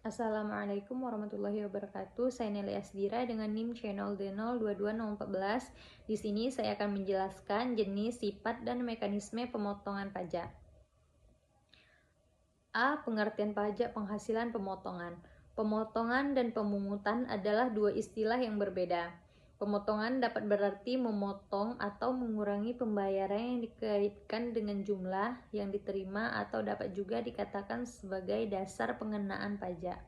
Assalamualaikum warahmatullahi wabarakatuh. Saya Nelly Asdira dengan NIM channel D022014. Di sini saya akan menjelaskan jenis, sifat, dan mekanisme pemotongan pajak. A. Pengertian pajak penghasilan pemotongan. Pemotongan dan pemungutan adalah dua istilah yang berbeda. Pemotongan dapat berarti memotong atau mengurangi pembayaran yang dikaitkan dengan jumlah yang diterima atau dapat juga dikatakan sebagai dasar pengenaan pajak.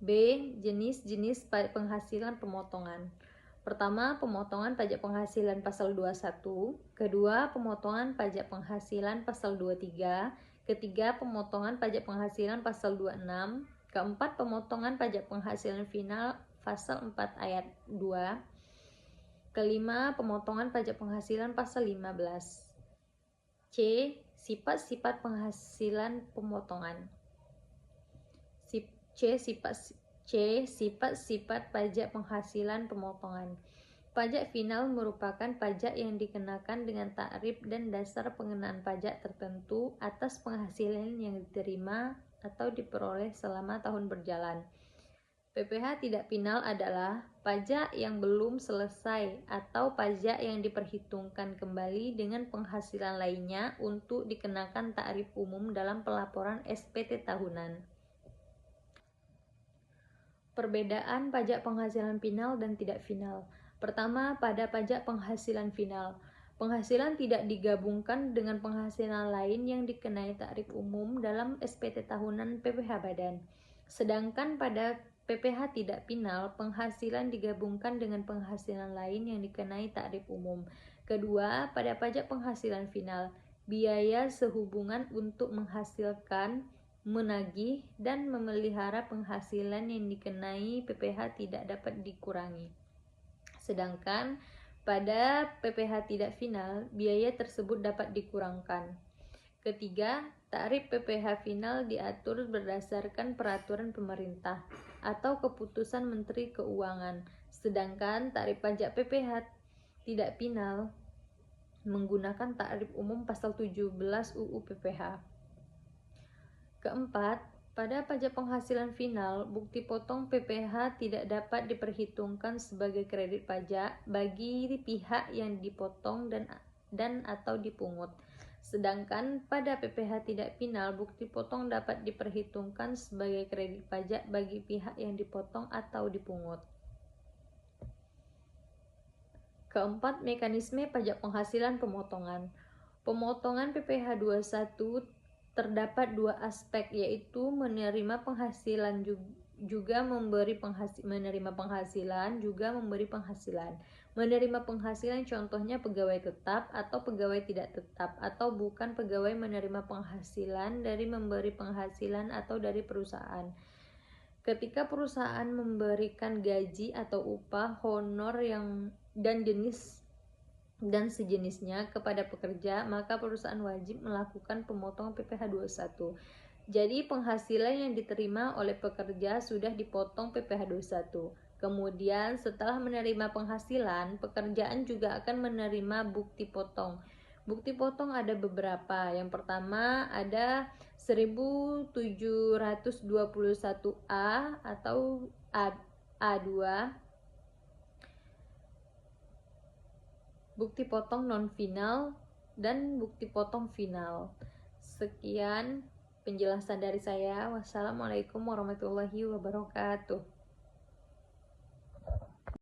B. Jenis-jenis penghasilan pemotongan. Pertama, pemotongan pajak penghasilan pasal 21. Kedua, pemotongan pajak penghasilan pasal 23. Ketiga, pemotongan pajak penghasilan pasal 26. Keempat, pemotongan pajak penghasilan final pasal 4 ayat 2. Kelima, pemotongan pajak penghasilan pasal 15. C. Sifat-sifat penghasilan pemotongan. Sifat-sifat pajak penghasilan pemotongan. Pajak final merupakan pajak yang dikenakan dengan tarif dan dasar pengenaan pajak tertentu atas penghasilan yang diterima atau diperoleh selama tahun berjalan. PPh tidak final adalah pajak yang belum selesai atau pajak yang diperhitungkan kembali dengan penghasilan lainnya untuk dikenakan tarif umum dalam pelaporan SPT tahunan. Perbedaan pajak penghasilan final dan tidak final. Pertama, pada pajak penghasilan final. Penghasilan tidak digabungkan dengan penghasilan lain yang dikenai tarif umum dalam SPT tahunan PPh Badan. Sedangkan pada PPh tidak final, penghasilan digabungkan dengan penghasilan lain yang dikenai tarif umum. Kedua, pada pajak penghasilan final, biaya sehubungan untuk menghasilkan, menagih, dan memelihara penghasilan yang dikenai PPh tidak dapat dikurangi. Sedangkan pada PPh tidak final, biaya tersebut dapat dikurangkan. Ketiga, tarif PPh final diatur berdasarkan peraturan pemerintah atau keputusan Menteri Keuangan. Sedangkan tarif pajak PPh tidak final menggunakan tarif umum pasal 17 UU PPh. Keempat, pada pajak penghasilan final, bukti potong PPh tidak dapat diperhitungkan sebagai kredit pajak bagi pihak yang dipotong dan atau dipungut. Sedangkan pada PPh tidak final, bukti potong dapat diperhitungkan sebagai kredit pajak bagi pihak yang dipotong atau dipungut. Keempat, mekanisme pajak penghasilan pemotongan. Pemotongan PPh 21 terdapat dua aspek, yaitu menerima penghasilan juga memberi penghasilan. Menerima penghasilan contohnya pegawai tetap atau pegawai tidak tetap, atau bukan pegawai menerima penghasilan dari memberi penghasilan atau dari perusahaan. Ketika perusahaan memberikan gaji atau upah, honor dan sejenisnya kepada pekerja, maka perusahaan wajib melakukan pemotongan PPh 21. Jadi penghasilan yang diterima oleh pekerja sudah dipotong PPh 21. Kemudian setelah menerima penghasilan, pekerjaan juga akan menerima bukti potong. Bukti potong ada beberapa. Yang pertama ada 1721A atau A2, bukti potong non-final, dan bukti potong final. Sekian penjelasan dari saya. Wassalamualaikum warahmatullahi wabarakatuh.